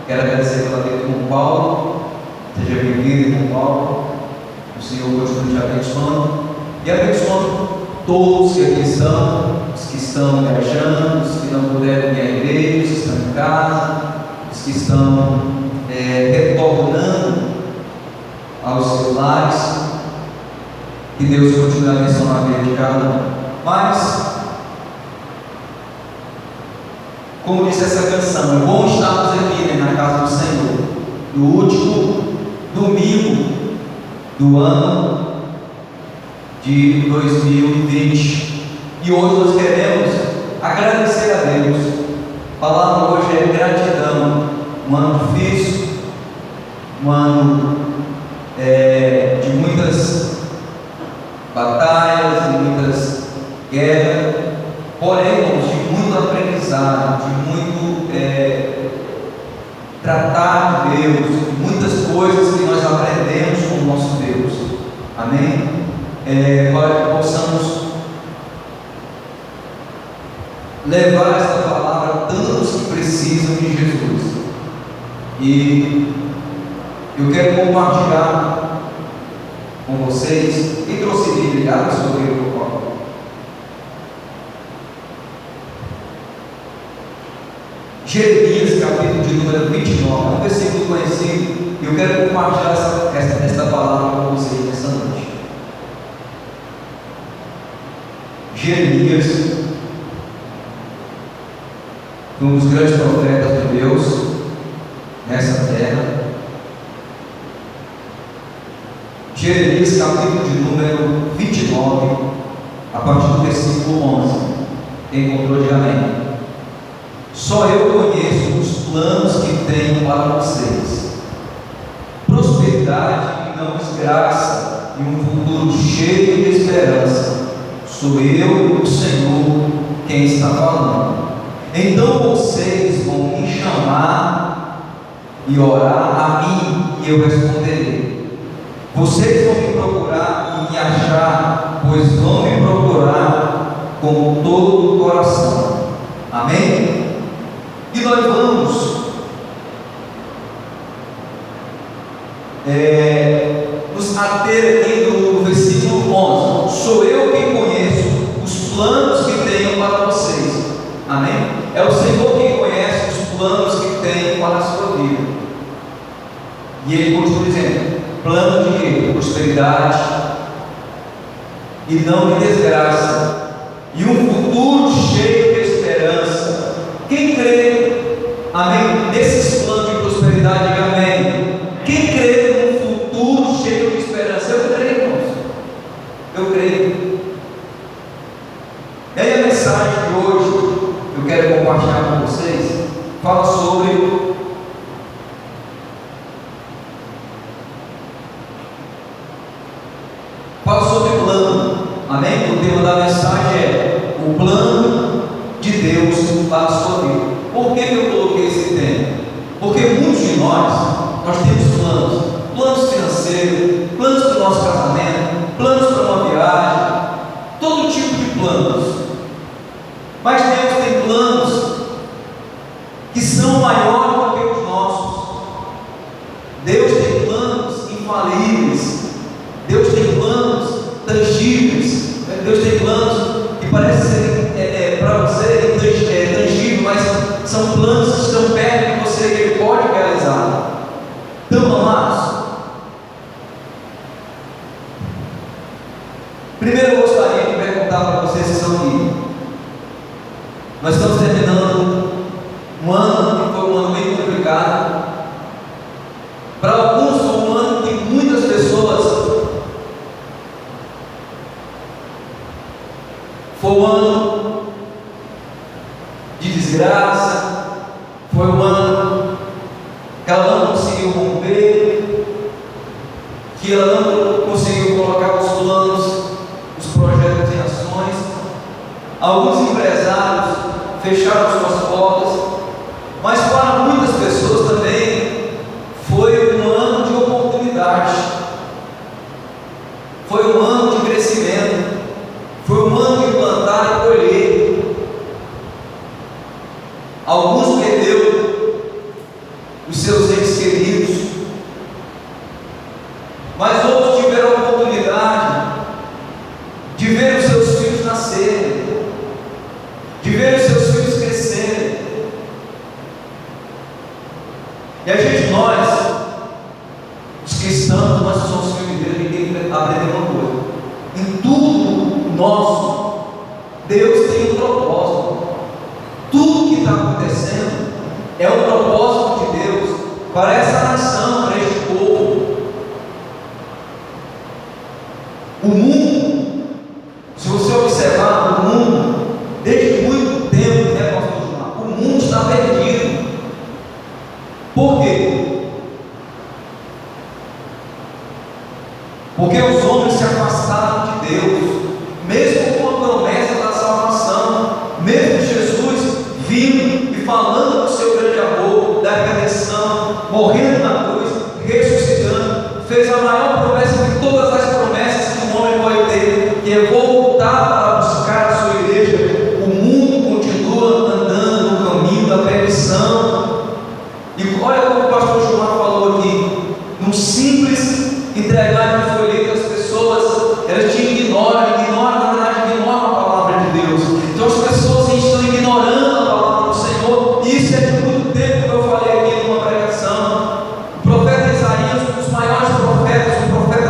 Quero agradecer pela vida com o Paulo. Seja bem-vindo, irmão Paulo. O Senhor continue te abençoando e abençoando todos que aqui estão, os que estão viajando, os que não puderam vir à igreja, os que estão em casa, os que estão retornando aos seus lares. Que Deus continue abençoando a vida de cada um. Mas, como disse essa canção, é bom estarmos aqui, na casa do Senhor, no último domingo do ano de 2020. E hoje nós queremos agradecer a Deus. A palavra hoje é gratidão. Um ano difícil, um ano de muitas batalhas, de muitas guerras, porém de muito aprendizado, de muito tratar de Deus, de muitas coisas que nós aprendemos com o nosso Deus. Amém? Para que possamos levar esta palavra a tantos que precisam de Jesus. E eu quero compartilhar com vocês. Quem trouxe Bíblia? Abra sua Bíblia, por favor. Jeremias, capítulo de número 29, é um versículo conhecido, e eu quero compartilhar esta palavra com vocês nessa noite. Jeremias foi um dos grandes profetas de Deus nessa terra. Jeremias, capítulo de número 29, a partir do versículo 11. Quem encontrou, diga amém. Só eu conheço os planos que tenho para vocês: prosperidade e não desgraça, e um futuro cheio de esperança. Sou eu, o Senhor, quem está falando. Então vocês vão me chamar e orar a mim, e eu responderei. Vocês vão me procurar e me achar, pois vão me procurar com todo o coração. Amém? E nós vamos nos ater aqui no versículo 11. Sou eu quem conheço os planos que tenho para vocês. Amém? É o Senhor quem conhece os planos que tem para a sua vida. E Ele continua dizendo: plano de prosperidade e não de desgraça, e um futuro cheio de esperança. Quem crê, amém, nesses planos de prosperidade, diga amém. Quem crê num futuro cheio de esperança? Eu creio, irmãos. Eu creio. E aí a mensagem de hoje eu quero compartilhar com vocês fala sobre plano. Amém? O tema da mensagem é o plano de Deus para a sua vida. Por que eu coloquei esse tema? Porque muitos de nós temos planos financeiros, planos para o nosso casamento, planos para uma viagem, todo tipo de planos. Mas Deus tem planos que são maiores do que os nossos. Deus tem planos infalíveis. Deus tem planos tangíveis. Deus tem planos que parecem ser para você tangível, mas são planos que estão perto de você, que Ele pode realizar. Então, amados, primeiro eu gostaria de perguntar para vocês que estão aqui. Nós estamos terminando um ano que foi um ano bem complicado. Para alguns foi um ano que muitas pessoas foi um ano de desgraça, foi um ano que ela não conseguiu romper, que ela não conseguiu colocar os planos, os projetos em ações. Alguns empresários fecharam suas portas, mas para muitas pessoas também foi um ano de oportunidade, foi um ano de crescimento, foi um ano de plantar e colher. Alguns perderam os E a gente, os cristãos, nós que somos filhos de Deus, a gente tem que aprender uma coisa: em tudo nosso, Deus tem um propósito. Tudo que está acontecendo é o propósito de Deus para essa nação, para este povo. O mundo, se você observar o mundo, desde muito tempo, né, pastor Gilmar, o mundo está perdido. Por quê? Porque os homens se afastaram de Deus, mesmo com a promessa da salvação, mesmo Jesus vindo e falando do seu grande amor, da redenção, morrendo na cruz, ressuscitando, fez a maior promessa de todas as promessas que um homem pode ter, que é voltar para buscar a sua igreja. O mundo continua andando no caminho da perdição. E olha como o pastor Gilmar falou aqui, num simples entregar de folheto às pessoas, elas te ignoram, na verdade, ignoram a palavra de Deus. Então as pessoas estão ignorando a palavra do Senhor. Isso é de muito tempo que eu falei aqui numa pregação. O profeta Isaías, um dos maiores profetas, um profeta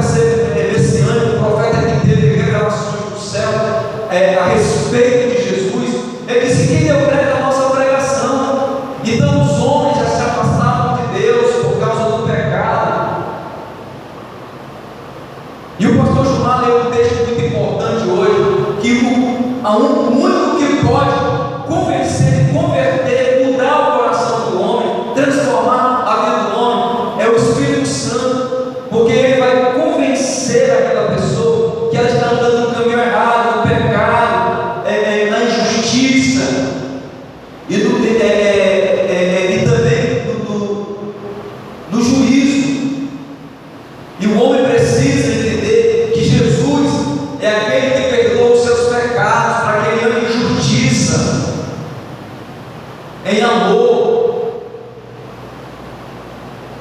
messiânico, um profeta que teve revelações do céu a respeito de Jesus, ele disse: quem deu crédito à nossa pregação? Então os homens já se afastaram de Deus por causa do pecado. E o pastor Gilmar leu um texto muito importante hoje, que o único que pode converter, mudar o coração do homem, transformar a vida do homem, é o Espírito Santo, porque ele vai convencer aquela pessoa que ela está andando no caminho errado, no pecado, na injustiça, e também no juízo. E o homem precisa entender que Jesus é aquele que perdoa os seus pecados, para que ele ame em justiça, em amor.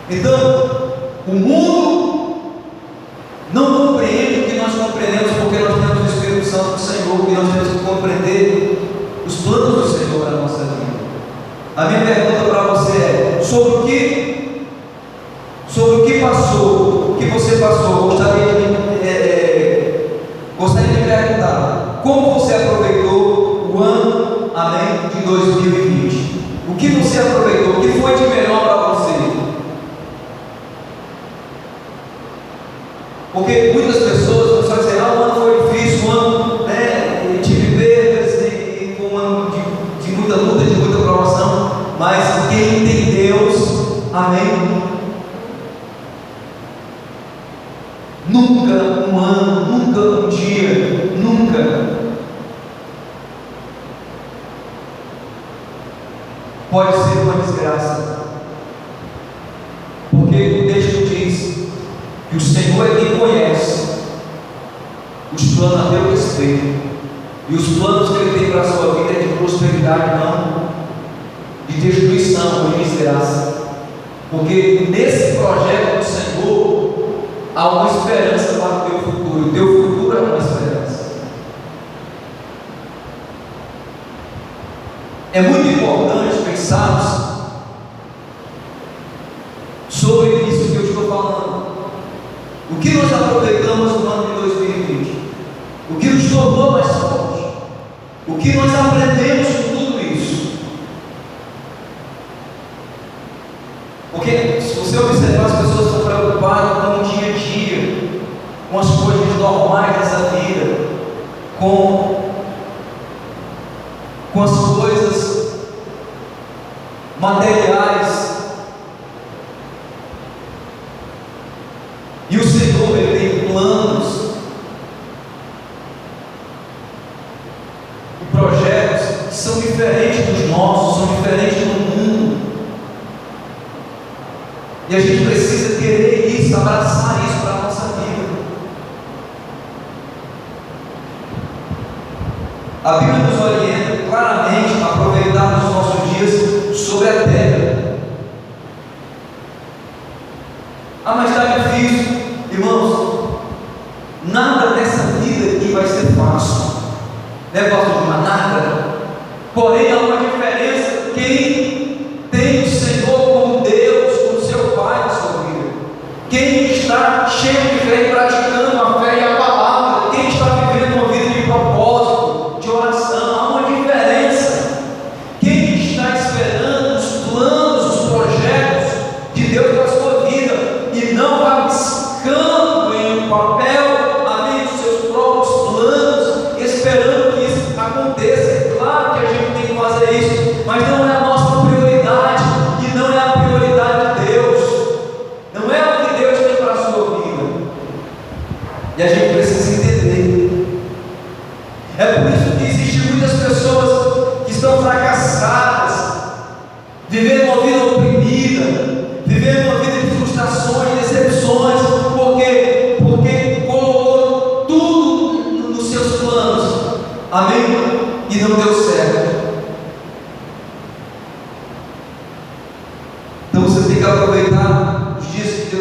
Então, o mundo não compreende o que nós compreendemos, porque nós temos o Espírito Santo do Senhor, e nós temos que compreender os planos do Senhor para a nossa vida. A minha pergunta para você é: sobre o que passou, o que você passou, gostaria de perguntar, como você aproveitou o ano, amém, de 2020? O que você aproveitou? O que foi de melhor para você? Porque muitas pessoas vão dizer: o ano foi difícil, o ano, né, tive perdas, e foi um ano de muita luta, de muita provação. Mas quem tem Deus, amém, nunca um ano, nunca um dia, nunca pode ser uma desgraça, porque o texto diz que o Senhor é quem conhece os planos a teu respeito, e os planos que Ele tem para a sua vida é de prosperidade, não de destruição ou de desgraça, porque nesse projeto do Senhor há uma esperança para o teu futuro. O teu futuro é uma esperança. É muito importante pensarmos sobre isso que eu estou falando. O que nós aproveitamos no ano de 2020? O que nos tornou mais fortes? O que nós aprendemos com tudo isso? Porque se você observar, as pessoas estão preocupadas com o dia a dia, com as coisas normais dessa vida, com as coisas materiais. E o Senhor, Ele tem planos e projetos que são diferentes dos nossos, são diferentes do mundo. E a gente precisa querer isso, abraçar isso para a nossa vida. A Bíblia nos orienta claramente a aproveitar os nossos dias sobre a terra. Mas está difícil, irmãos. Nada nessa vida aqui vai ser fácil, né, pastor Gilmar? Nada. Porém, há uma diferença: quem tem o Senhor como Deus,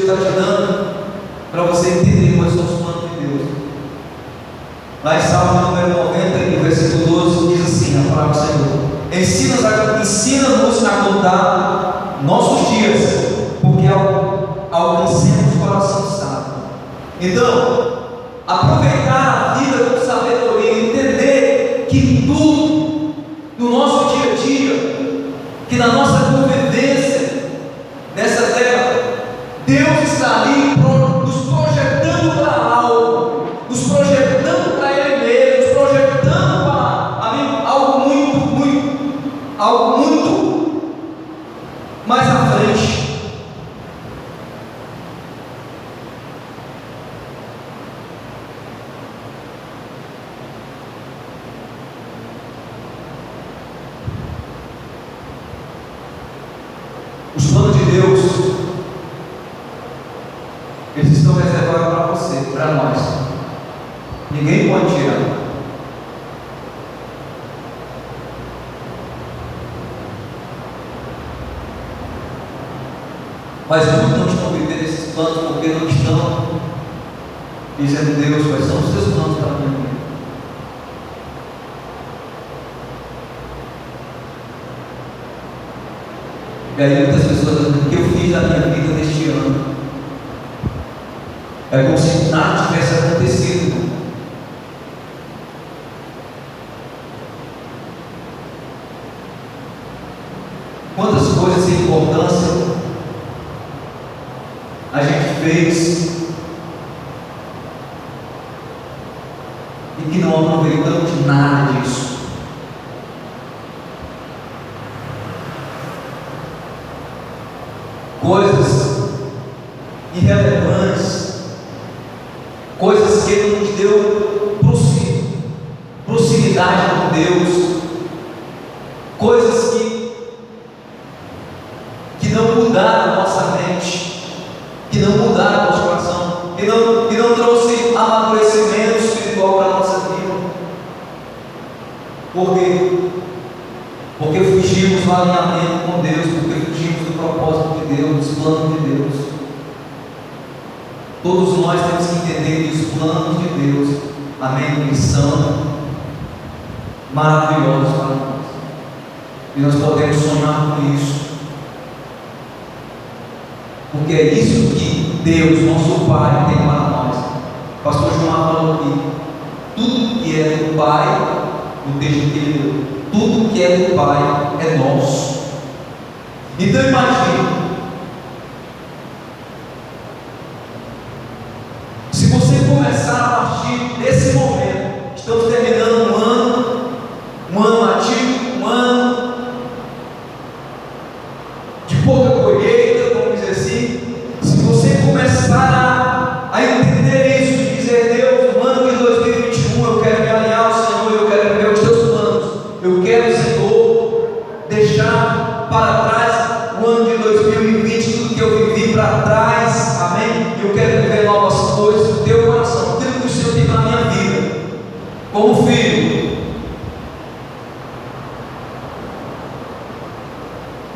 está te dando para você entender quais são os planos de Deus. Lá em Salmo número 90, no versículo 12, diz assim a palavra do Senhor: ensina-nos a contar nossos dias, porque alcancemos o coração sábio. Então, aproveitar a vida com sabedoria, entender que tudo no nosso dia a dia, que na nossa convivência nessa terra, Deus está ali nos projetando para algo, nos projetando para Ele mesmo, nos projetando para algo muito mais à frente. Os planos de Deus, eles estão reservados para você, para nós. Ninguém pode tirar. Mas muitos não estão vivendo esses planos porque não estão dizendo: Deus, quais são os seus planos para a minha vida? E aí muitas pessoas dizem: o que eu fiz na minha vida neste ano? É como se nada tivesse acontecido. Quantas coisas sem importância a gente fez e que não aproveitamos nada disso. Coisas irrelevantes, coisas que Ele nos deu proximidade com Deus, coisas que não mudaram a nossa mente, que não mudaram o nosso coração, que não trouxe amadurecimento espiritual para a nossa vida. Por quê? Porque fugimos do alinhamento com Deus, porque fugimos do propósito de Deus, dos planos de Deus. Todos nós temos que entender que os planos de Deus, amém, eles são maravilhosos para nós. E nós podemos sonhar com isso. Porque é isso que Deus, nosso Pai, tem para nós. O pastor João falou aqui: tudo que é do Pai, no texto que ele deu, tudo que é do Pai é nosso. Então imagine, se você começar a partir desse momento, estamos terminando um ano ativo, um ano de pouca colheita, vamos dizer assim. Se você começar a entender isso, de dizer: Deus, no ano de 2021 eu quero me alinhar ao Senhor, eu quero ver os teus planos, eu quero, Senhor, deixar para trás o ano de 2020, tudo que eu vivi para trás, amém? Eu quero viver novas coisas no teu coração, aquilo que o Senhor tem na minha vida, como filho.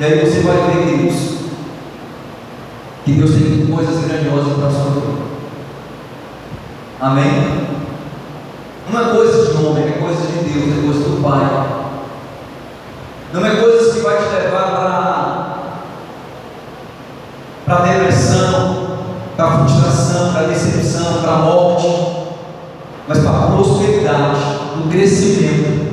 E aí você vai ver, queridos, que Deus tem coisas grandiosas para a sua vida. Amém? Não é coisa de homem, é coisa de Deus, é coisa do Pai. Não é coisas que vai te levar para a depressão, para a frustração, para a decepção, para a morte, mas para a prosperidade, o crescimento,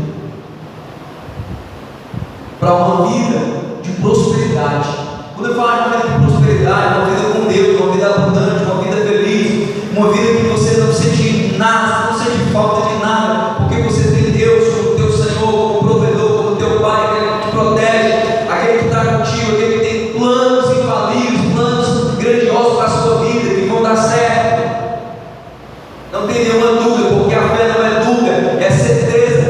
para uma vida de prosperidade. Quando eu falo de uma vida de prosperidade, uma vida com Deus, uma vida abundante, uma vida feliz, uma vida que você não sente nada, não sente falta de nada, porque você tem Deus como teu Senhor, como provedor, como teu Pai, aquele que te protege, aquele que está contigo, aquele que tem planos infalíveis, planos grandiosos para a sua vida, que vão dar certo. Não tem nenhuma dúvida, porque a fé não é dúvida, é certeza.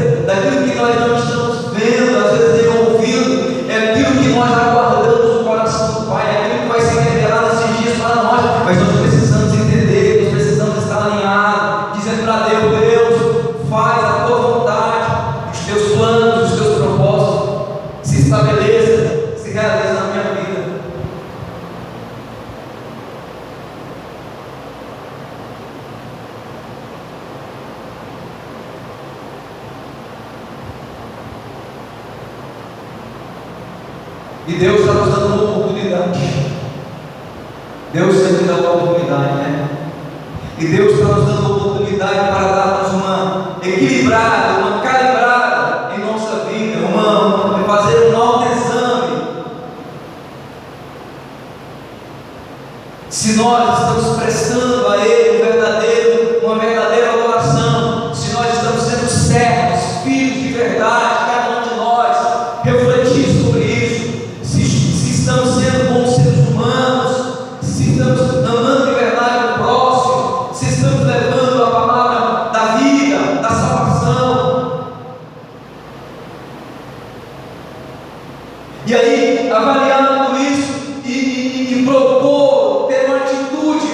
E Deus está nos dando uma oportunidade. Deus sempre dá uma oportunidade, né? E Deus está nos dando uma oportunidade para darmos uma equilibrada, uma calibrada em nossa vida, fazer um autoexame. Se nós estamos prestando a Ele uma verdadeira adoração, se nós estamos sendo servos, filhos de verdade, cada um de nós, refletir sobre isso, se estamos sendo bons seres humanos, se estamos andando de verdade no próximo, se estamos levando a palavra da vida, da salvação. E aí, avaliar tudo isso e propor, ter uma atitude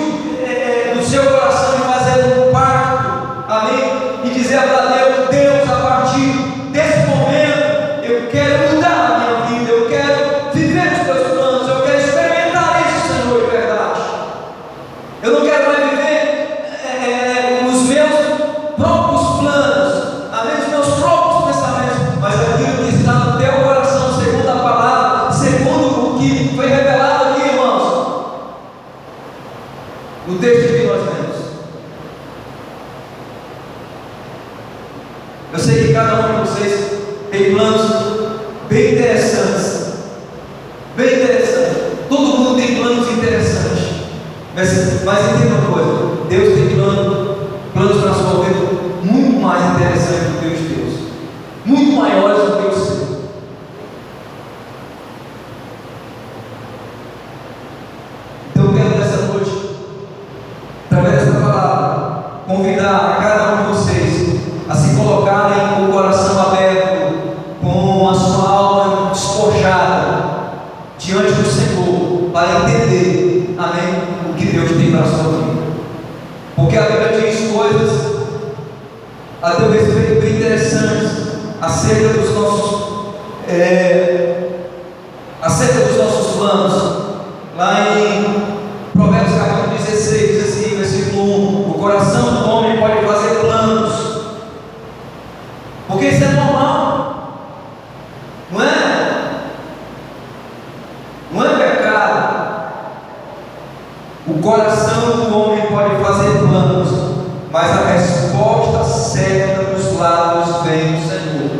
no seu coração de fazer um pacto, amém? E dizer para Deus: Deus, a partir desse momento, eu quero mudar a minha vida, eu quero viver os teus planos, eu quero experimentar isso, Senhor, de verdade. Eu não quero mais viver os meus próprios planos, amém? Os meus próprios pensamentos, mas aquilo que está no teu coração, segundo a palavra, segundo o que foi revelado aqui, irmãos, no texto que nós lemos. Eu sei que cada um de vocês tem planos bem interessantes. Bem interessantes. Todo mundo tem planos interessantes. Mas entenda uma coisa: Deus tem planos para a sua vida muito mais interessantes do que os teus, muito maiores do que os seus. Então eu quero nessa noite, através dessa palavra, convidar a cada um de vocês a se colocarem com o coração aberto, com a sua alma despojada diante do Senhor, para entender, amém, o que Deus tem para a sua vida. Porque a Bíblia diz coisas a teu respeito bem interessantes acerca dos nossos planos. Lá em Provérbios capítulo 16 diz assim, versículo 1: o coração do homem pode fazer planos, porque isso é normal, não é? Não é pecado. O coração do homem pode fazer planos, mas a resposta certa dos lábios vem do Senhor.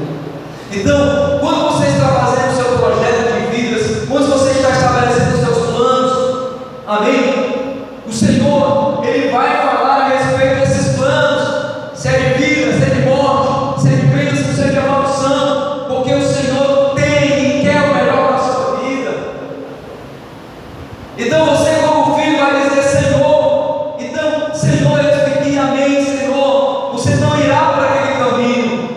Então, quando você está fazendo o seu projeto de vidas, quando você está estabelecendo os seus planos, amém? O Senhor, Ele vai falar a respeito desses planos, se é de vida, se é de morte, se é de bênção, se é de maldição, porque o Senhor tem e quer o melhor para a sua vida. Então você, como filho, vai dizer: Senhor, então, Senhor, eu estou aqui, amém, Senhor. Você não irá para aquele caminho,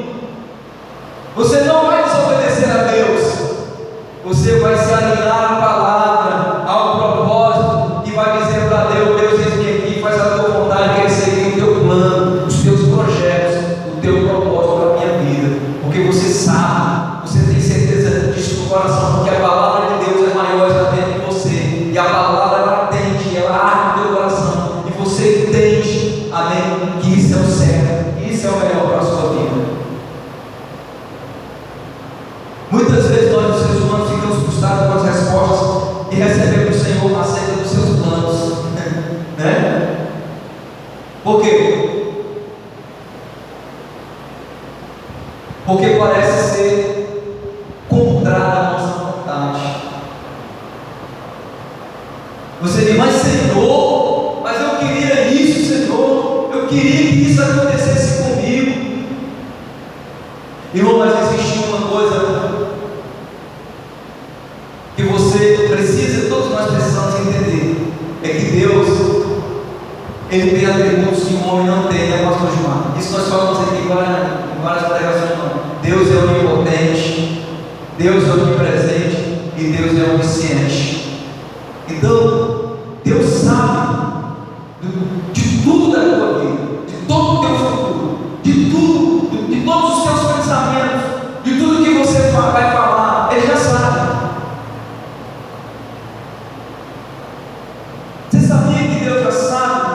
você não vai desobedecer a Deus, você vai se alinhar à palavra, ao propósito, e vai dizer para Deus: Deus, eis-me aqui, faz a tua vontade, quer seguir o teu plano, os teus projetos, o teu propósito para a minha vida, porque você sabe, você tem certeza disso no coração, porque a palavra de Deus é maior, está dentro de você, e a palavra ela atende, ela arde no teu coração, e você entende, amém, que isso é o certo, que isso é o melhor para a sua vida. Muitas vezes nós, os seres humanos, ficamos frustrados com as respostas que recebemos do Senhor acerca dos seus planos, né? Por quê? Porque parece ser contrário à nossa vontade. Você diz: mas Senhor, mas eu queria isso, Senhor, eu queria que isso acontecesse comigo. Irmão, mas existe uma coisa que você precisa, todos nós precisamos entender, é que Deus, Ele tem atributos que o homem não tem, né, pastor Gilmar? Isso nós falamos aqui em várias pregações. Deus é onipotente, Deus é onipresente e Deus é onisciente. Então, Deus sabe de tudo da tua vida, de todo o teu futuro, de tudo, de todos os teus pensamentos, de tudo que você vai falar, Ele já sabe. Você sabia que Deus já sabe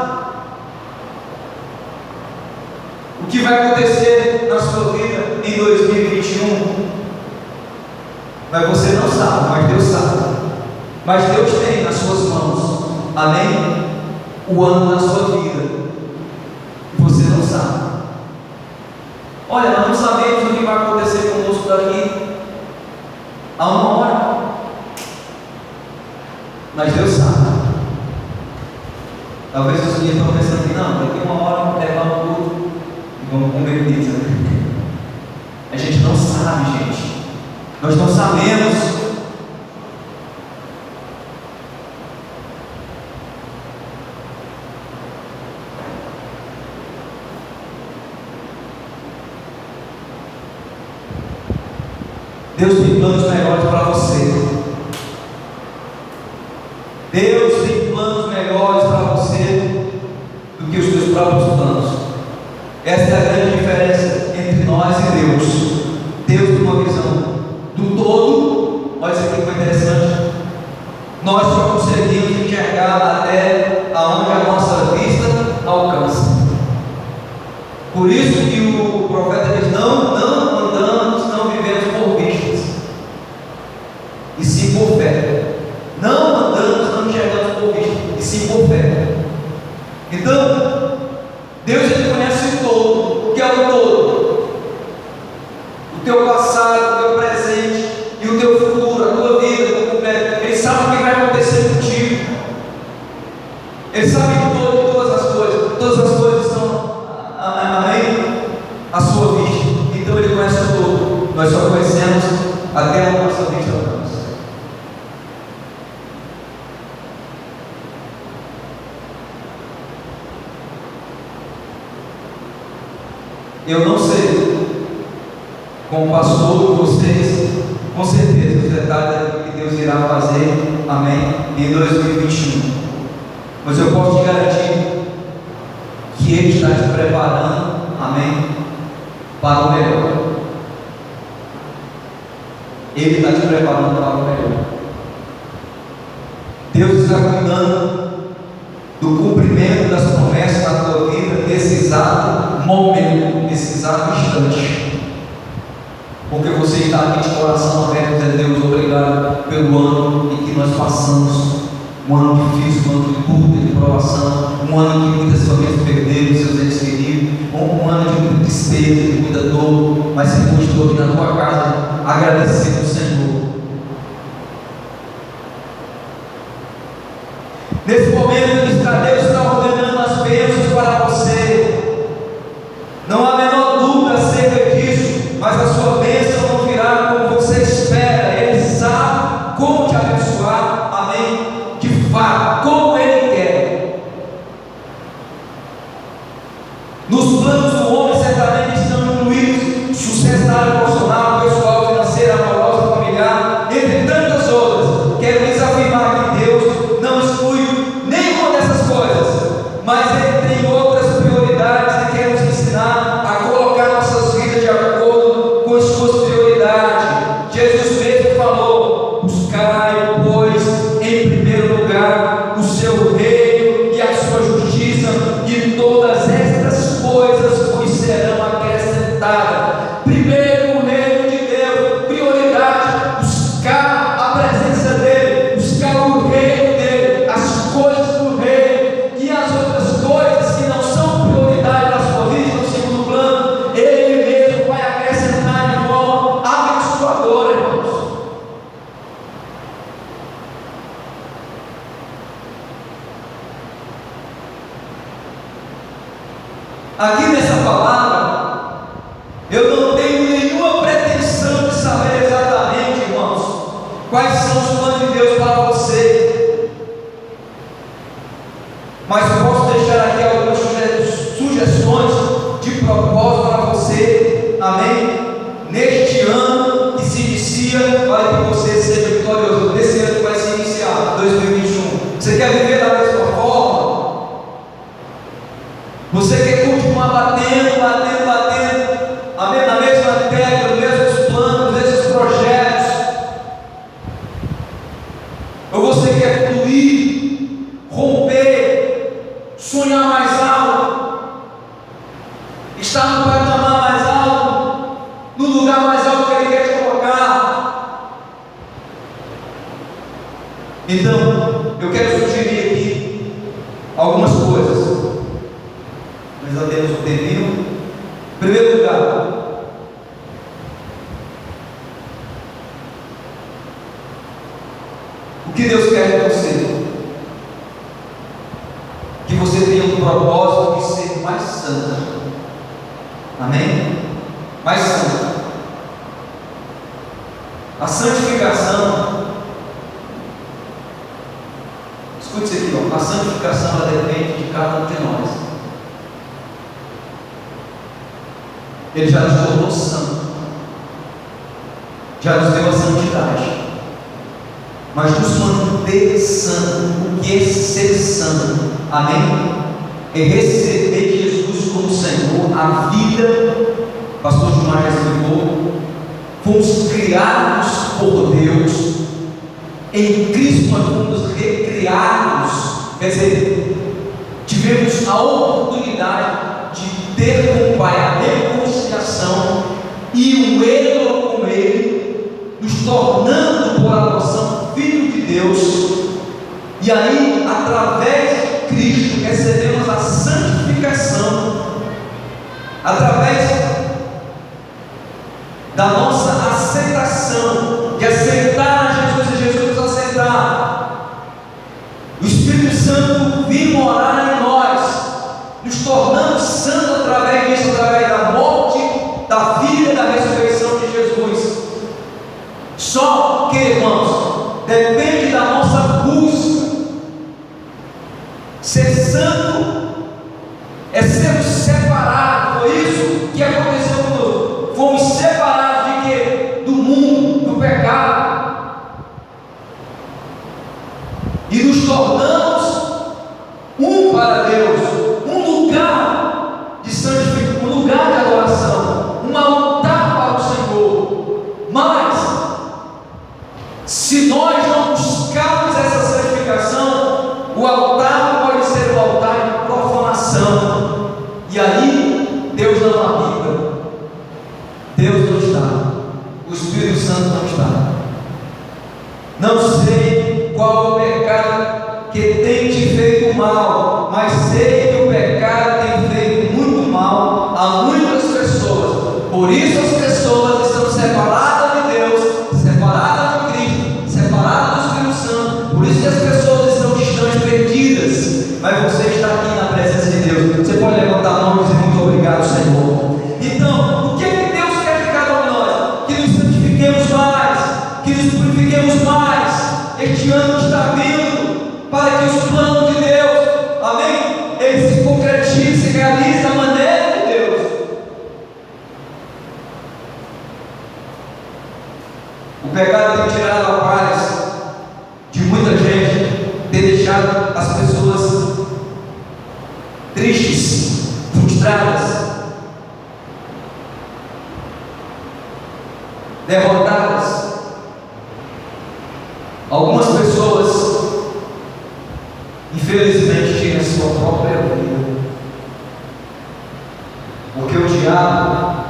o que vai acontecer na sua vida em 2021? Mas você não sabe, mas Deus sabe. Mas Deus tem nas suas mãos, amém? O ano da sua vida. E você não sabe. Olha, nós não sabemos o que vai acontecer conosco daqui a uma hora. Mas Deus sabe. Talvez os dias estão pensando que não, daqui uma hora vamos levar tudo e vamos comer pizza. A gente não sabe, gente. Nós não sabemos. Deus tem planos melhores para você. Deus tem planos melhores para você do que os teus próprios planos. Essa é a grande diferença entre nós e Deus. Deus tem uma visão do todo. Olha isso aqui que foi interessante. Nós só conseguimos enxergar até aonde a nossa vista alcança. Por isso que o profeta diz: não andamos, não vivemos por vistas, e sim por fé. Não andamos, não enxergamos por vista, e sim por fé. Então, Deus ele conhece o todo. O que é o todo? O teu passado, o teu presente e o teu futuro, a tua vida. Ele sabe o que vai acontecer contigo. Ele sabe de todas as coisas. Todas as coisas estão à sua vista. Então ele conhece o todo. Nós só conhecemos até a nossa vista alcança. Eu não sei, como pastor, vocês, com certeza, os detalhes do que Deus irá fazer, amém, em 2021. Mas eu posso te garantir que Ele está te preparando, amém, para o melhor. Ele está te preparando para o melhor. Deus está cuidando do cumprimento das promessas na tua vida nesse exato momento, nesse exato instante. Porque você está aqui de coração aberto, dizendo: Deus, obrigado pelo ano em que nós passamos. Um ano difícil, um ano de luta, de provação, um ano em que muitas famílias perderam seus entes queridos, um ano de muita tristeza, de muita dor, mas Senhor, estou aqui na tua casa agradecendo ao Senhor. Nesse momento, Deus está ordenando as bênçãos para você. Não há a menor dúvida acerca disso, mas a sua bênção não virá como você espera. Ele sabe como te abençoar, amém? De fato, como Ele quer. Nos planos do homem certamente estão incluídos sucesso na área profissional, pessoal, financeira, amorosa, familiar, entre tantas outras. Quero lhes afirmar que Deus não exclui nenhuma dessas coisas, mas Ele tem outras prioridades e quer nos ensinar a colocar nossas vidas de acordo com as suas prioridades. Jesus mesmo falou: buscai, pois, em primeiro lugar o seu reino e a sua justiça, e todas estas coisas vos serão acrescentadas. Primeiro o reino de Deus, prioridade, buscar a presença dEle, buscar o reino dEle, as coisas do reino, e as outras coisas que não são prioridade na sua vida, no segundo plano, Ele mesmo vai acrescentar de forma abençoadora, irmãos. Aqui nessa palavra, eu não tenho nenhuma pretensão de saber exatamente, irmãos, quais são os planos de Deus para você, mas posso deixar aqui algumas sugestões de propósito para você, amém? Neste ano que se inicia, para que você seja vitorioso, nesse ano que vai se iniciar, 2021. Você quer viver da mesma forma? Você quer continuar batendo, amém, na mesma tecla, nos mesmos planos, nos mesmos projetos? Ou você quer fluir, romper, sonhar mais alto, estar no patamar mais alto, no lugar mais alto que Ele quer te colocar? Então, eu quero sugerir aqui algumas coisas. Nós já temos um tempinho. Em primeiro lugar, o que Deus quer de você? Que você tenha um propósito de ser mais santo. Amém? Mais santo. A santificação, escute isso aqui, ó. A santificação ela depende de cada um de nós. Ele já nos tornou santo, já nos deu a santidade, mas nos manter santo. O que é ser santo? Amém? É receber Jesus como Senhor. A vida, pastor Gilmar já explicou, fomos criados por Deus, em Cristo nós fomos recriados, quer dizer, tivemos a oportunidade de ter com o Pai a reconciliação e o êxodo com Ele, nos tornando por adoção filho de Deus. E aí, através de Cristo, recebemos a santificação, através da nossa aceitação, de aceitar Jesus e Jesus nos aceitar. O Espírito Santo vir morar em nós, nos tornando santos através disso, através da morte, da vida e da ressurreição de Jesus. Só que, irmãos, depende da nossa busca. Ser santo é sermos separados. Foi isso que aconteceu conosco. Fomos separados de quê? Do mundo, do pecado, e nos tornamos um para Deus, um lugar de santificação, um lugar de adoração, um altar para o Senhor. Mas se nós não buscarmos essa santificação, o altar pode ser um altar de profanação, e aí Deus não habita, Deus não está, o Espírito Santo não está. Não sei qual o pecado que tem te feito mal, mas sei que o pecado tem feito muito mal a muitas pessoas. Por isso as pessoas estão separadas de Deus, separadas de Cristo, separadas do Espírito Santo. Por isso que as pessoas estão distantes, perdidas. Mas você está aqui na presença de Deus. Você pode levantar a mão e dizer muito obrigado, Senhor. Então, o que é que Deus quer de cada um de nós? Que nos santifiquemos mais, que nos purifiquemos mais. Este ano que está vindo, para que os planos de Deus, amém, eles se concretizem, se realizem da maneira de Deus. O pecado tem tirado a paz de muita gente, tem deixado as pessoas tristes, frustradas, derrotadas. Algumas pessoas, infelizmente, têm a sua própria vida, porque o diabo,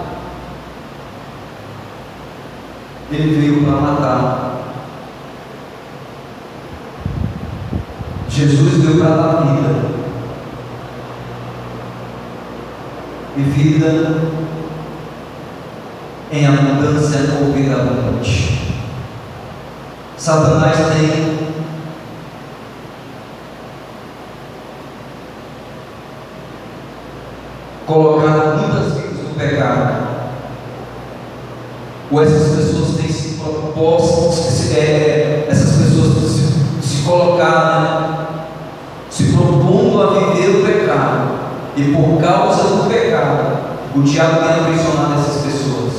ele veio para matar. Jesus veio para dar vida, e vida em abundância abundante. Satanás tem colocado muitas vidas no pecado, ou essas pessoas têm se proposto, essas pessoas têm se colocado, se propondo a viver o pecado, e por causa do pecado, o diabo tem aprisionado essas pessoas,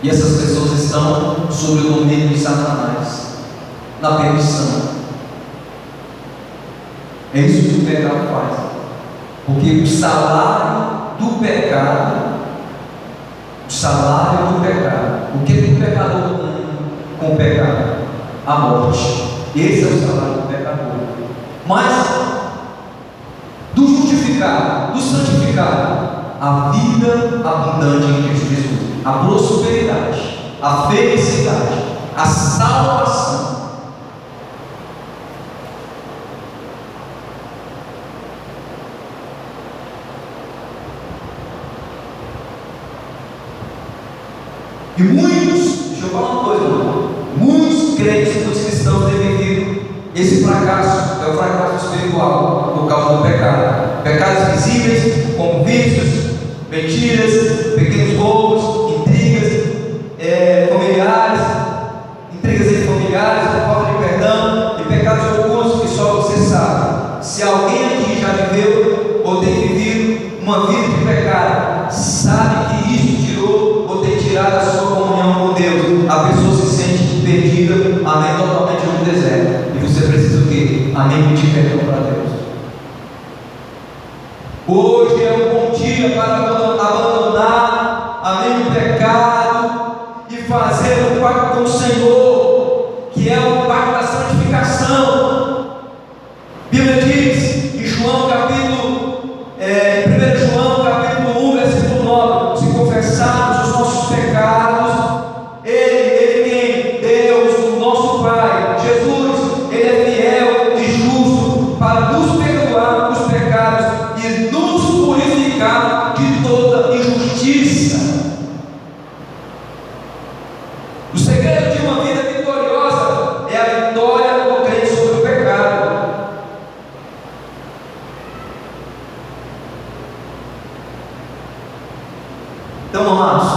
e essas pessoas estão sob o domínio de Satanás, na perdição. É isso que o pecado faz, porque o salário do pecado, o que o pecador ganha com o pecado? A morte. Esse é o salário do pecador. Mas do justificado, do santificado, a vida abundante em Cristo Jesus, a prosperidade, a felicidade, a salvação. E muitos, deixa eu falar uma coisa, irmão, muitos crentes, muitos cristãos têm vivido esse fracasso, é o fracasso espiritual, por causa do pecado. Pecados visíveis, como vícios, mentiras, pequenos roubos, intrigas familiares, intrigas entre familiares, falta de perdão, e pecados ocultos que só você sabe. Se alguém aqui já viveu ou tem vivido uma vida de pecado, sabe que isso tirou ou tem tirado a sua comunhão com Deus, a pessoa se sente perdida, amém, totalmente no deserto. E você precisa o quê? Amém, pedir perdão para Deus. Hoje é um bom dia para abandonar, amém, o pecado e fazer um pacto com o Senhor, que é o pacto da santificação. A Bíblia diz em João capítulo, 1 João capítulo 1, versículo 9: se confessarmos os nossos pecados, Ele Deus, o nosso Pai, Jesus, Ele é fiel e justo para nos perdoar os pecados e nos purificar de toda injustiça. O segredo de uma vida vitoriosa é a vitória do crente sobre o pecado. Então, amados,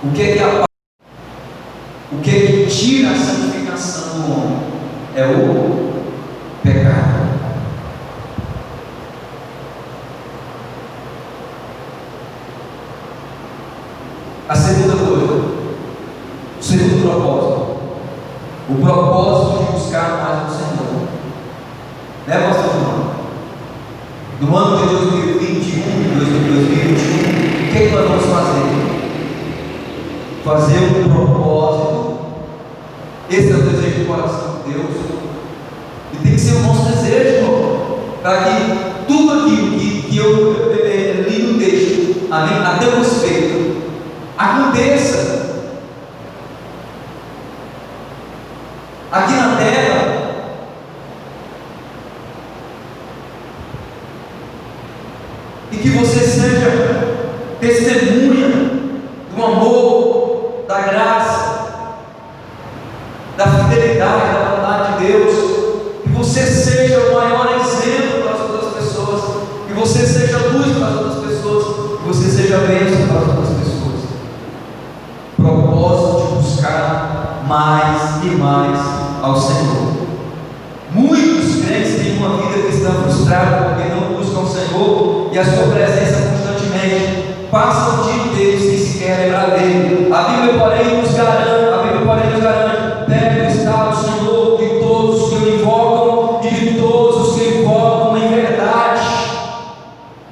o que é que tira a santificação do homem? É o pecado. A segunda coisa, o segundo propósito, o propósito de buscar mais o Senhor. Né, pastor João? No ano de 2021, o que nós vamos fazer? Fazer um propósito. Esse é o desejo do coração de Deus, e tem que ser o nosso desejo, irmão, para que tudo aquilo que eu li no texto, amém, a teu respeito, aconteça aqui na terra. E que você seja testemunha do amor, da graça, da fidelidade, da bondade de Deus. Que você seja o maior exemplo para as outras pessoas, que você seja luz para as outras pessoas, que você seja bênção para as outras pessoas. Propósito de buscar mais e mais ao Senhor. Muitos crentes têm uma vida cristã frustrada porque não buscam o Senhor e a sua presença constantemente, passam o dia inteiro sem sequer lembrar dele. A Bíblia, porém, nos garante, deve estar o Senhor de todos os que o invocam e de todos os que o invocam em verdade.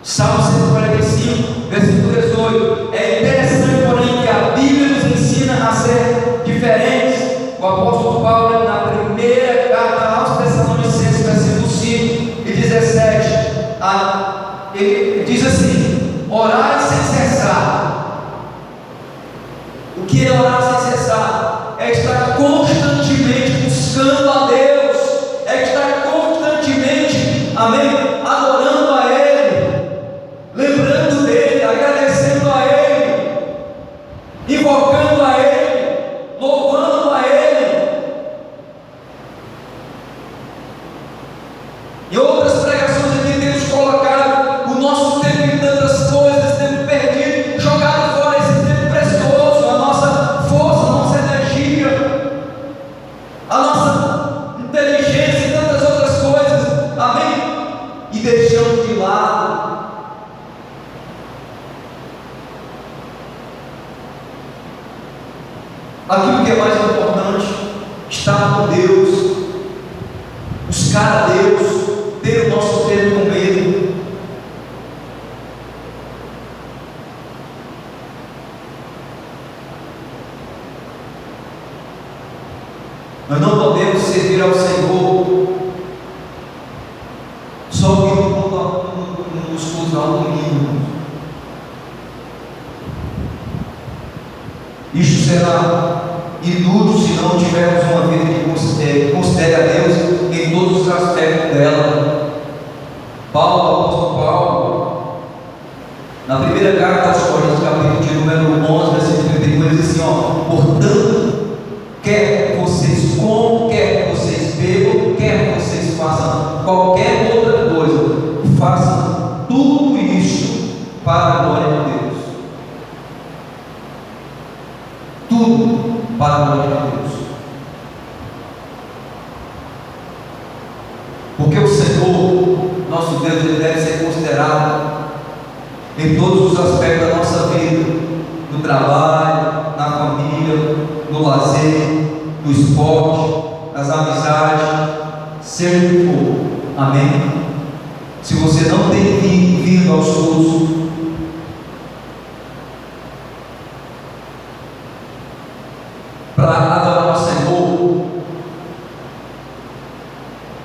Salmo 145, versículo 18. É interessante, porém, que a Bíblia nos ensina a ser diferentes. O apóstolo Paulo, na primeira carta aos Tessalonicenses, versículo 5 e 17, ele diz assim: orar sem cessar. O que é orar sem cessar? É estar constantemente buscando a Deus, é estar constantemente, amém, adorando a Ele, lembrando dEle, agradecendo a Ele, invocando a Ele, louvando a Ele. Em outras pregações aqui temos colocado o nosso tempo em tantas coisas, tempo perdido, jogado fora esse tempo precioso, a nossa força, a nossa energia, a nossa inteligência e tantas outras coisas, amém? E deixamos de lado aquilo que é mais importante: estar com Deus, buscar a Deus, ter o nosso tempo com Ele. Nós não podemos servir ao Senhor só nos cultos ao domingo. Isto será inútil se não tivermos uma vida que considere a Deus em todos os aspectos dela. Paulo, o apóstolo Paulo, na primeira carta aos Coríntios, capítulo de número nosso Deus ele deve ser considerado em todos os aspectos da nossa vida, no trabalho, na família, no lazer, no esporte, nas amizades, seja o que for. Amém? Se você não tem vindo aos cultos, para adorar o Senhor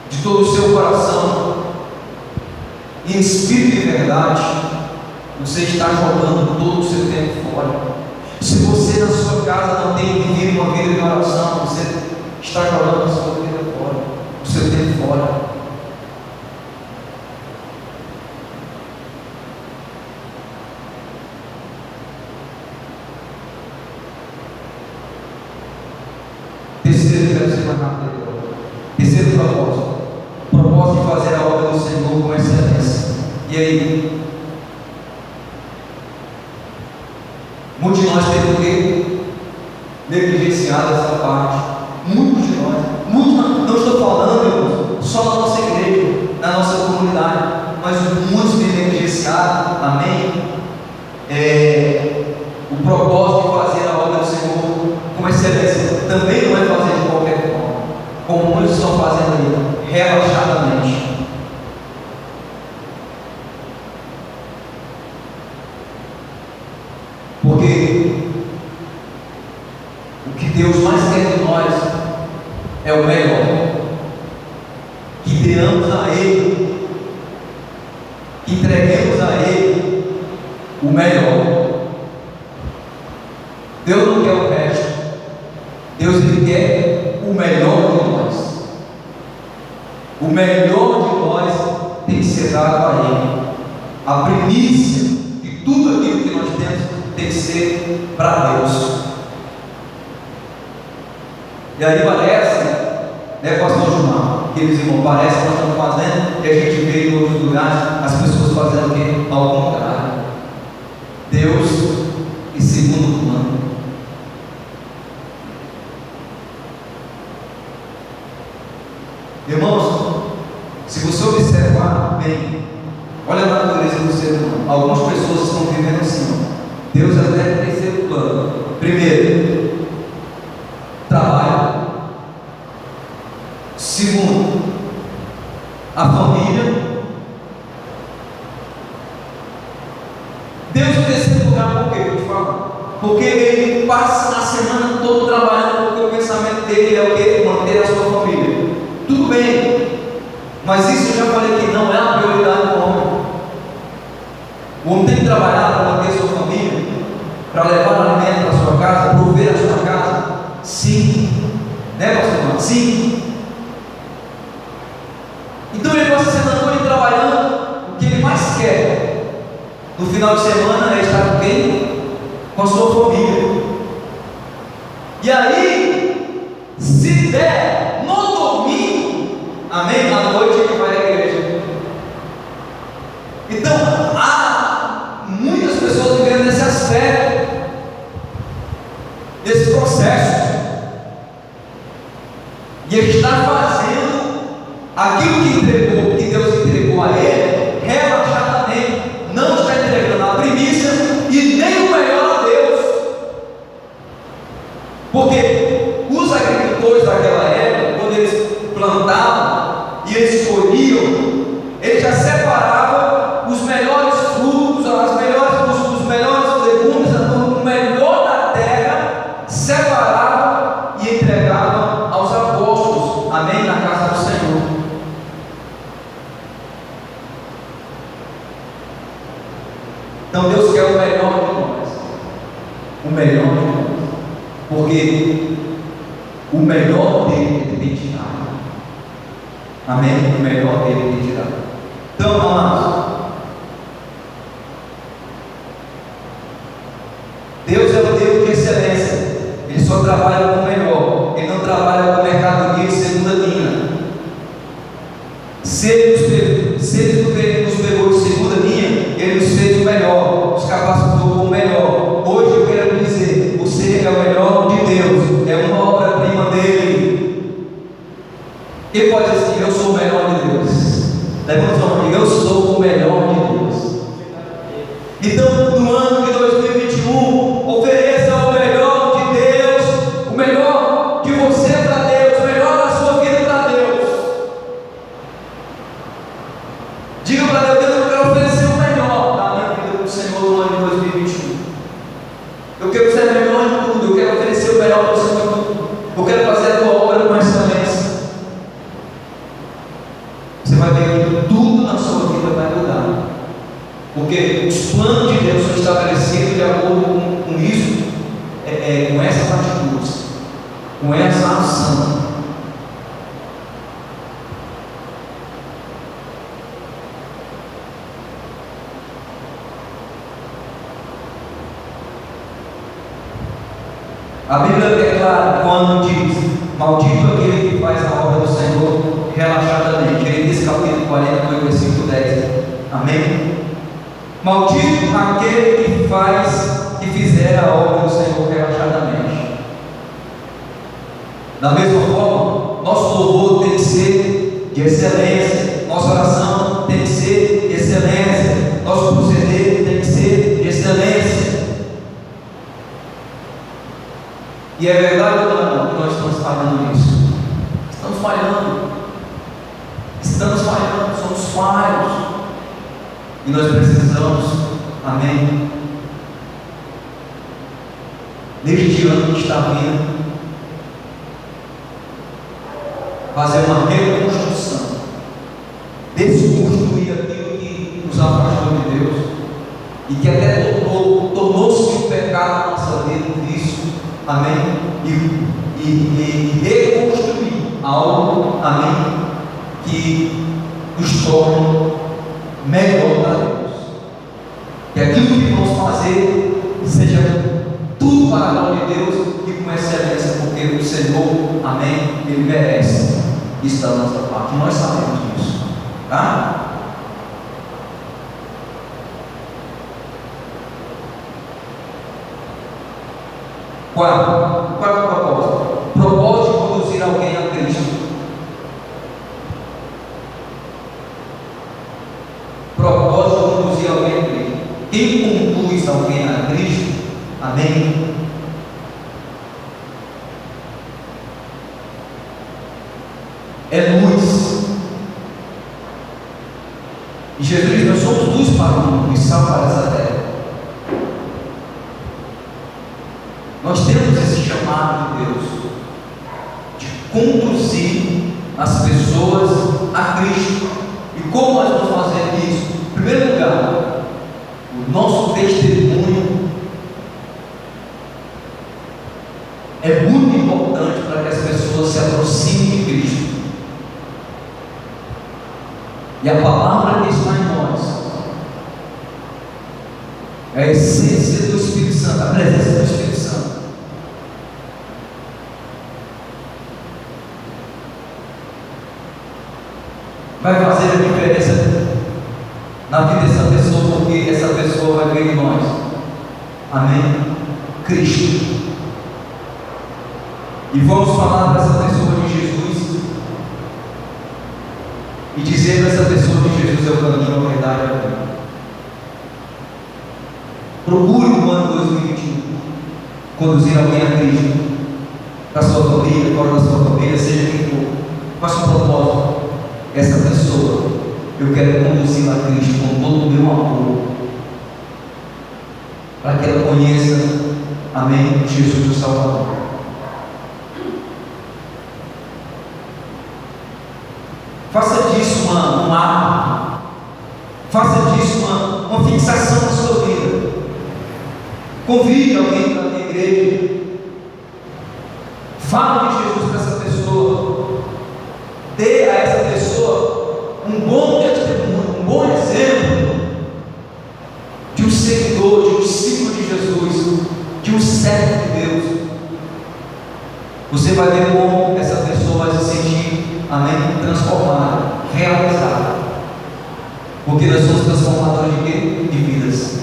de todo o seu coração, em espírito e verdade, você está jogando todo o seu tempo fora. Se você na sua casa não tem vivido uma vida de oração, você está jogando a sua vida fora, o seu tempo fora. Terceiro propósito. Propósito de fazer a obra do Senhor com excelência. E aí? Muitos de nós temos que negligenciar essa parte. Muitos de nós. Não estou falando, irmãos, só na nossa igreja, na nossa comunidade, mas muitos têm negligenciado. Amém? O propósito de fazer a obra do Senhor com excelência também não é fazer de qualquer forma, como muitos estão fazendo aí, relaxadamente. Porque o que Deus mais quer de nós é o melhor, que demos a Ele, que entreguemos a Ele o melhor. Deus não quer o resto, Deus ele quer o melhor de nós. O melhor de nós tem que ser dado a Ele. A primícia de tudo aquilo que nós temos tem que ser para Deus. E aí parece, né, pastor Gilmar, queridos irmãos, parece que nós estamos fazendo, que a gente vê em outros lugares, as pessoas fazendo o quê? Ao contrário. Deus em segundo plano. Irmãos, se você observar bem, olha a natureza do ser humano. Algumas pessoas estão vivendo assim, ó. Deus até em terceiro plano. Primeiro, trabalho. Segundo, a família. Deus em terceiro lugar, por quê? Eu te falo. Porque ele passa a semana toda trabalhando, porque o pensamento dele é o quê? Manter a sua família. Tudo bem, mas isso eu já falei que não é a prioridade do homem. O homem tem que trabalhar para manter a sua família, para levar alimento para a sua casa, prover a sua casa. Sim, né, pastor? Sim. Então ele passa a semana toda trabalhando. O que ele mais quer no final de semana é estar com quem? Com a sua família. E aí, se der no domingo, amém? À noite ele vai à igreja. Então, há muitas pessoas vivendo nesse aspecto, nesse processo, e ele está fazendo aquilo que entregou, que Deus entregou a ele, relaxadamente, não está entregando a primícia e nem o melhor a Deus, porque os agricultores daquela época, quando eles plantavam e eles colhiam, eles já separavam os melhores frutos, os melhores legumes, o melhor da terra, separavam e entregavam aos apóstolos, amém, na casa do Senhor. Então Deus quer o melhor de nós, o melhor de nós, porque o melhor dele ele tem te dado. Amém? O melhor dele ele tem te dado. Então, amados, Deus é o Deus de excelência. Ele só trabalha com o melhor. Ele não trabalha com mercadoria de segunda linha. Se ele nos pegou de segunda linha, ele nos fez o melhor, nos capacitou com o melhor. Hoje eu quero dizer, você é o melhor de Deus, é uma obra-prima dele. Quem pode dizer assim, eu sou o melhor de Deus? Levanta sua mão e diga: eu sou o melhor de Deus. Então, no ano de 2021, ofereça o melhor de Deus, o melhor de você para Deus, o melhor da sua vida para Deus. Diga para Deus: Deus, eu quero oferecer o melhor da minha vida para o Senhor no ano de 2021. Eu quero ser melhor em tudo, eu quero oferecer o melhor para o Senhor. Eu quero fazer a tua obra com excelência. Você vai ver que tudo na sua vida vai mudar, porque os planos de Deus são estabelecidos de acordo com isso, com essas atitudes, com essa ação. A Bíblia declara quando diz: maldito aquele que faz a obra do Senhor relaxadamente. Ele diz, capítulo 48, versículo 10. Amém? Maldito aquele que fizer a obra do Senhor relaxadamente. Da mesma forma, nosso louvor tem que ser de excelência, nossa oração tem que ser de excelência, nosso proceder tem que ser de excelência. E é verdade ou não que nós estamos falhando nisso? Estamos falhando. Estamos falhando, somos falhos. E nós precisamos, amém, neste ano que está vindo, fazer uma reconstrução, desconstruir aquilo que nos afastou de Deus e que até tornou-se um pecado na nossa vida, um vício, amém, e reconstruir algo, amém, que nos torne melhor para Deus, que aquilo que vamos fazer seja tudo para a glória de Deus e com excelência, porque o Senhor, amém, Ele merece isso da nossa parte. Nós sabemos disso, tá? Quarto propósito: propósito de conduzir alguém a Cristo. Propósito de conduzir alguém a Cristo. Quem conduz alguém a Cristo, amém, é luz. E Jesus diz: nós somos luz para o mundo e sal para essa terra. Nós temos esse chamado de Deus de conduzir as pessoas a Cristo. E como nós vamos fazer isso? Em primeiro lugar, o nosso testemunho é muito importante para que as pessoas se aproximem de Cristo. E a palavra que está em nós é a essência do Espírito Santo, a presença do Espírito Santo. Vai fazer a diferença na vida dessa pessoa, porque essa pessoa vai ver em nós, amém, Cristo. E vamos falar para essa pessoa de Jesus e dizer para essa pessoa que Jesus é o caminho, a verdade e a vida. Procure no ano 2021 conduzir alguém a Cristo, para a sua família, fora da sua família, seja quem for. Faça um propósito: essa pessoa eu quero conduzi-la a Cristo com todo o meu amor, para que ela conheça, amém, Jesus o Salvador. Faça disso um hábito, faça disso uma fixação na sua vida. Convide alguém para a minha igreja, fale de Jesus para essa pessoa, dê a essa pessoa um bom testemunho, um bom exemplo de um seguidor, de um discípulo de Jesus, de um servo de Deus. Você vai ver como essa pessoa vai se sentir, amém, transformada, realizada, porque nós somos transformadores de quê? De vidas.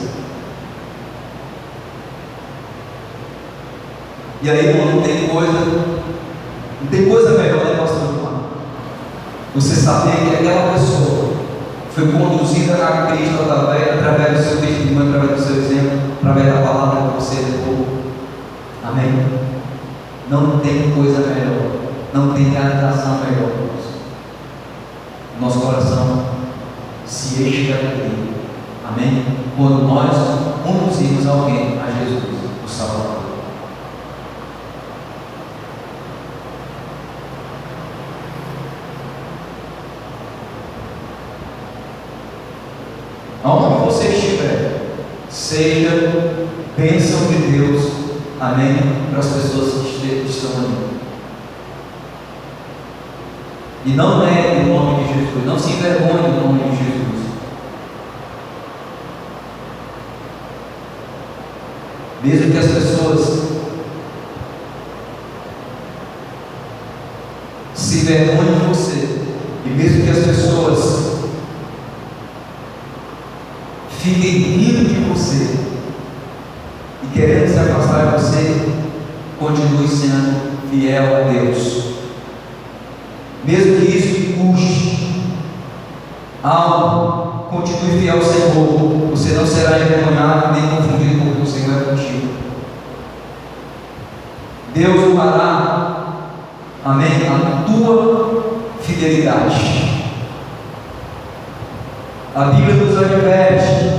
E aí, quando não tem coisa melhor, né, pastor João? Você saber que aquela pessoa foi conduzida a Cristo através do seu testemunho, através do seu exemplo, através da palavra que você levou. Amém? Não tem coisa melhor, não tem realização melhor. Nosso coração se enche de alegria. Amém? Quando nós conduzimos alguém a Jesus, o Salvador. Aonde você estiver, seja bênção de Deus, amém, para as pessoas que estão ali. E não negue o nome de Jesus, não se envergonhe do nome de Jesus. Mesmo que as pessoas se envergonhem de você, e mesmo que as pessoas fiquem rindo de você e querendo se afastar de você, continue sendo fiel a Deus. Mesmo que isso te custe algo, continue fiel ao Senhor. Você não será envergonhado nem confundido, porque o Senhor é contigo. Deus honrará, amém, a tua fidelidade. A Bíblia nos adverte: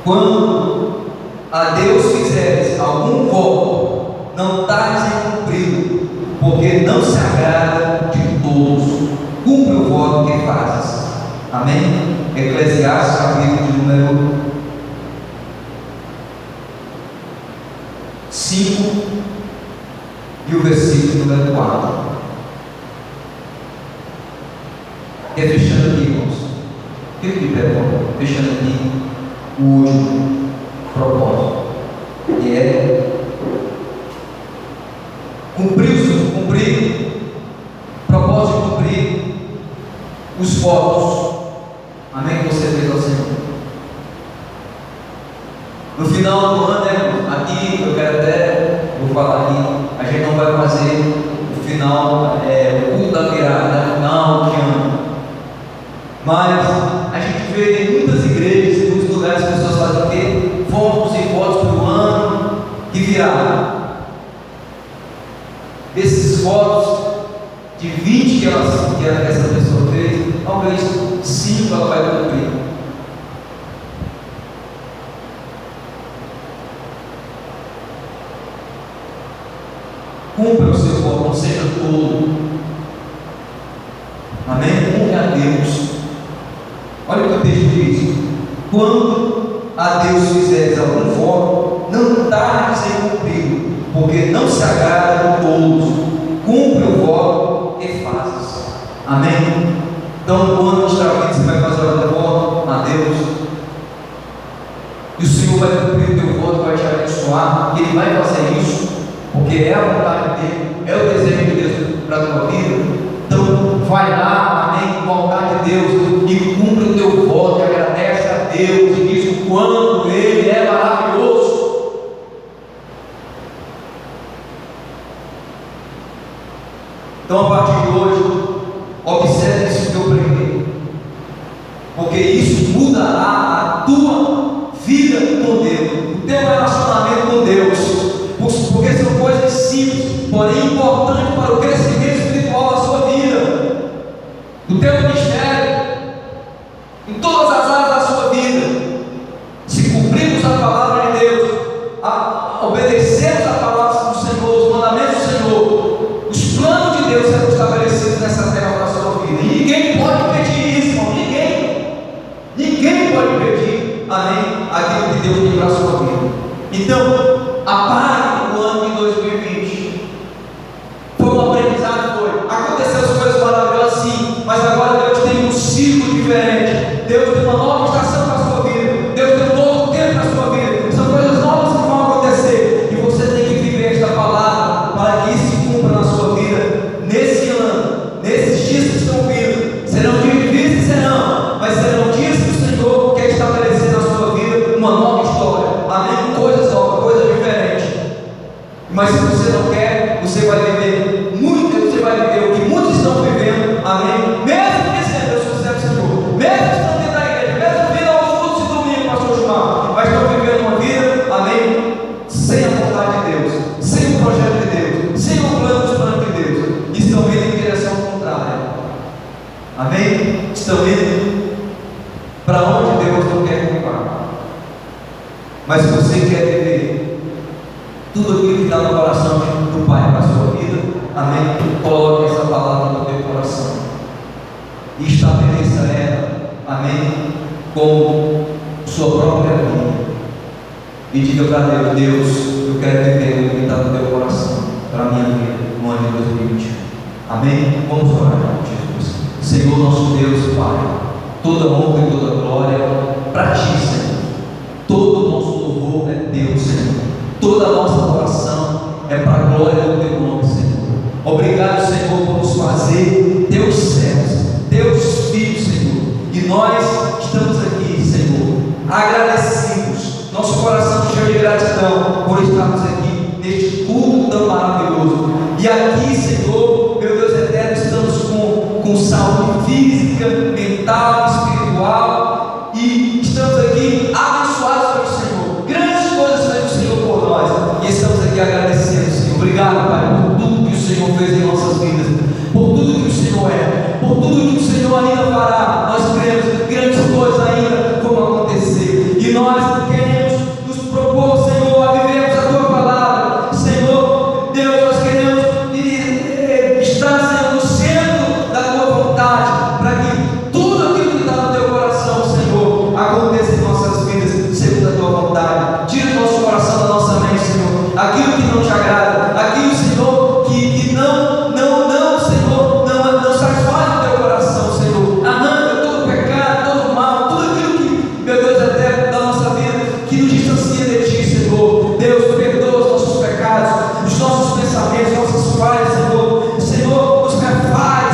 quando a Deus fizeres algum voto, não tardes em cumpri-lo, porque não se agrada de todos. Cumpre o voto que fazes. Amém? Eclesiastes, capítulo de número 5 e o versículo número 4. E fechando aqui, irmãos, fique de pé, fechando aqui o último propósito, que é cumprir, propósito de cumprir os votos, amém, que você fez ao Senhor. No final do ano, aqui, eu quero até, vou falar aqui, a gente não vai fazer o final, o culto da virada, final de ano. Mas a gente vê em muitas igrejas, em muitos lugares, as pessoas fazem o quê? Votos e votos para o ano que virá. Desses votos, de 20 que essa pessoa fez, talvez 5 ela vai cumprir. Cumpra o seu voto, não seja tolo. Amém? Honre a Deus. Olha o que o texto diz: quando a Deus fizeres algum voto, não tardes em cumpri-lo, porque não se agrada de todos. Cumpre o voto que fazes. Amém? Então, quando está vida você vai fazer o voto a Deus, e o Senhor vai cumprir o teu voto, vai te abençoar, e Ele vai fazer isso, porque é a vontade dEle, é o desejo de Deus para a tua vida. Então, vai lá, amém, com a vontade de Deus, e cumpre o teu voto, e agradece a Deus, e diz o quanto Ele é maravilhoso. Então, a partir de hoje, observe isso que eu preguei, porque isso mudará a tua vida com Deus, o teu relacionamento com Deus, porque são coisas simples, porém importantes para o crescimento espiritual da sua vida, do teu ministério, em todas as áreas da sua vida. Se cumprirmos a palavra de Deus, obedecermos a palavra do Senhor, os mandamentos do Senhor, os planos de Deus serão estabelecidos nessa terra para a sua vida. E ninguém pode impedir isso, irmão. Ninguém pode impedir, amém, aquilo que Deus tem para a sua vida. Então, apague o ano de 2020. Foi um aprendizado, aconteceu as coisas maravilhosas, sim, mas agora Deus tem um ciclo diferente. Deus tem uma nova estação para a sua vida. Deus tem um novo tempo para a sua vida. São coisas novas que vão acontecer, e você tem que viver esta palavra para que isso se cumpra na sua vida nesse ano, nesses dias que estão vindo. Serão dias difíceis, serão, mas serão dias que o Senhor quer estabelecer na sua vida uma nova história. Amém? Coisas novas, coisas estão indo para onde Deus não quer que vá. Mas se você quer viver tudo aquilo que está no coração do Pai para a sua vida, amém? Coloque essa palavra no teu coração e estabeleça ela, amém? Com sua própria vida. E diga para Deus: Deus, eu quero viver o que está no teu coração para a minha vida no ano de 2021. Amém? Vamos orar, Jesus. Senhor nosso Deus, Pai, toda honra e toda glória para Ti, Senhor. Todo o nosso louvor é Deus, Senhor. Toda a nossa oração é para a glória do Teu nome, Senhor. Obrigado, Senhor, por nos fazer Teus servos, Teus filhos, Senhor. E nós estamos aqui, Senhor, agradecidos. Nosso coração cheio de gratidão por estarmos aqui neste culto tão maravilhoso. E aqui, Senhor, meu Deus eterno, estamos com saúde física, mental, espiritual, e estamos aqui abençoados pelo Senhor. Grandes coisas fez o Senhor por nós, e estamos aqui agradecendo, Senhor. Obrigado, Pai, por tudo que o Senhor fez em nossas vidas, por tudo que o Senhor é, por tudo que o Senhor ainda fará. Nós cremos que grandes coisas ainda vão acontecer, e nós queremos nos propor, Senhor, a vivermos a Tua palavra. Senhor, Deus, nós queremos estar, Senhor, no centro da Tua vontade, para que tudo aquilo que está no Teu coração, Senhor, aconteça em nossas vidas, segundo a Tua vontade. Tira o nosso coração da nossa mente, Senhor, aquilo que não Te agrada, aquilo, Senhor, que não, Senhor, não satisfaz o Teu coração, Senhor. Arranca todo o pecado, todo o mal, tudo aquilo que, meu Deus eterno, da nossa vida, que nos distancia de Ti, Senhor. Deus, perdoa os nossos pecados, os nossos pensamentos, nossas falhas, Senhor. Senhor, nos refaz,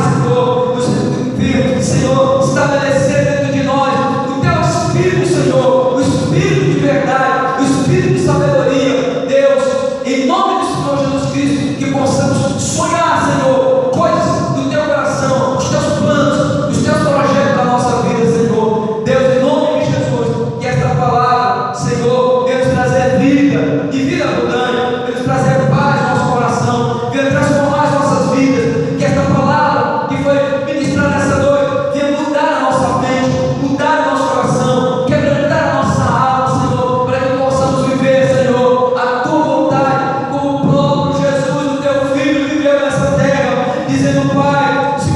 Senhor, estabelecer dentro de nós o Teu Espírito, Senhor, o Espírito de verdade, o Espírito de sabedoria. Deus, em nome do Senhor Jesus Cristo, que possamos sonhar, Senhor, coisas do Teu coração, os Teus planos, os Teus projetos da nossa vida, Senhor. Deus, em nome de Jesus, que esta palavra, Senhor, venha nos trazer vida e vida abundante, venha nos trazer paz no nosso coração, venha transformar as nossas vidas. Que esta palavra que foi ministrada nessa noite venha mudar a nossa mente, mudar o nosso coração, quebrantar a nossa alma, Senhor, para que possamos viver, Senhor, a Tua vontade, como o próprio Jesus, o Teu Filho, viveu nessa terra, dizendo: Pai, se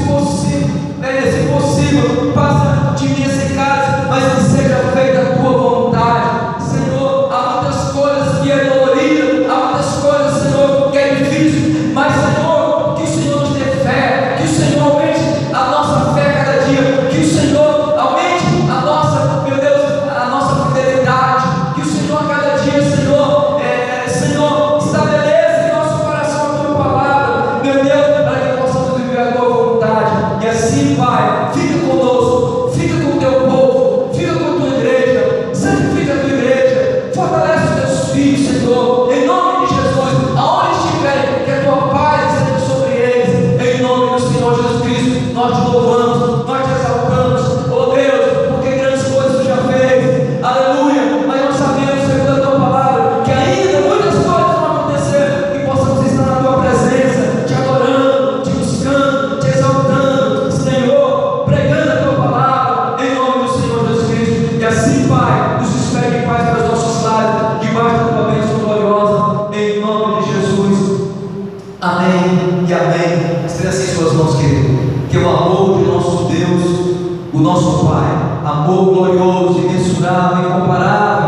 possível, passa de mim esse cálice, mas que seja feita a Tua vontade. Senhor, há muitas coisas que é dolorido, há muitas coisas, Senhor, que é difícil, mas, Senhor, que o Senhor nos dê fé, que o Senhor aumente a nossa fé cada dia, que o Senhor aumente a nossa, meu Deus, a nossa fidelidade, que o Senhor a cada dia, Senhor, estabeleça em nosso coração a Tua palavra, meu Deus, para que possamos viver a Tua vontade. E assim, Pai, fica conosco, fica com o Teu povo, fica com a Tua igreja, santifica a Tua igreja, fortalece os Teus filhos, Senhor, em nome de Jesus, aonde estiverem, que a Tua paz esteja sobre eles, em nome do Senhor Jesus Cristo. Nós Te louvamos, nós Te exaltamos, oh Deus, porque grandes coisas Tu já fez, aleluia. Mas nós sabemos, segundo a Tua palavra, que ainda muitas coisas vão acontecer, que possamos estar na Tua presença, Te adorando, Te buscando, Te exaltando, Senhor, pregando a Tua palavra, em nome do Senhor Jesus Cristo. E assim, Pai, nos despede em paz para os nossos lares, debaixo da Tua bênção gloriosa, em nome de Jesus. Amém e amém. Estenda assim suas mãos, querido. Que o amor de nosso Deus, o nosso Pai, amor glorioso, imensurável, incomparável,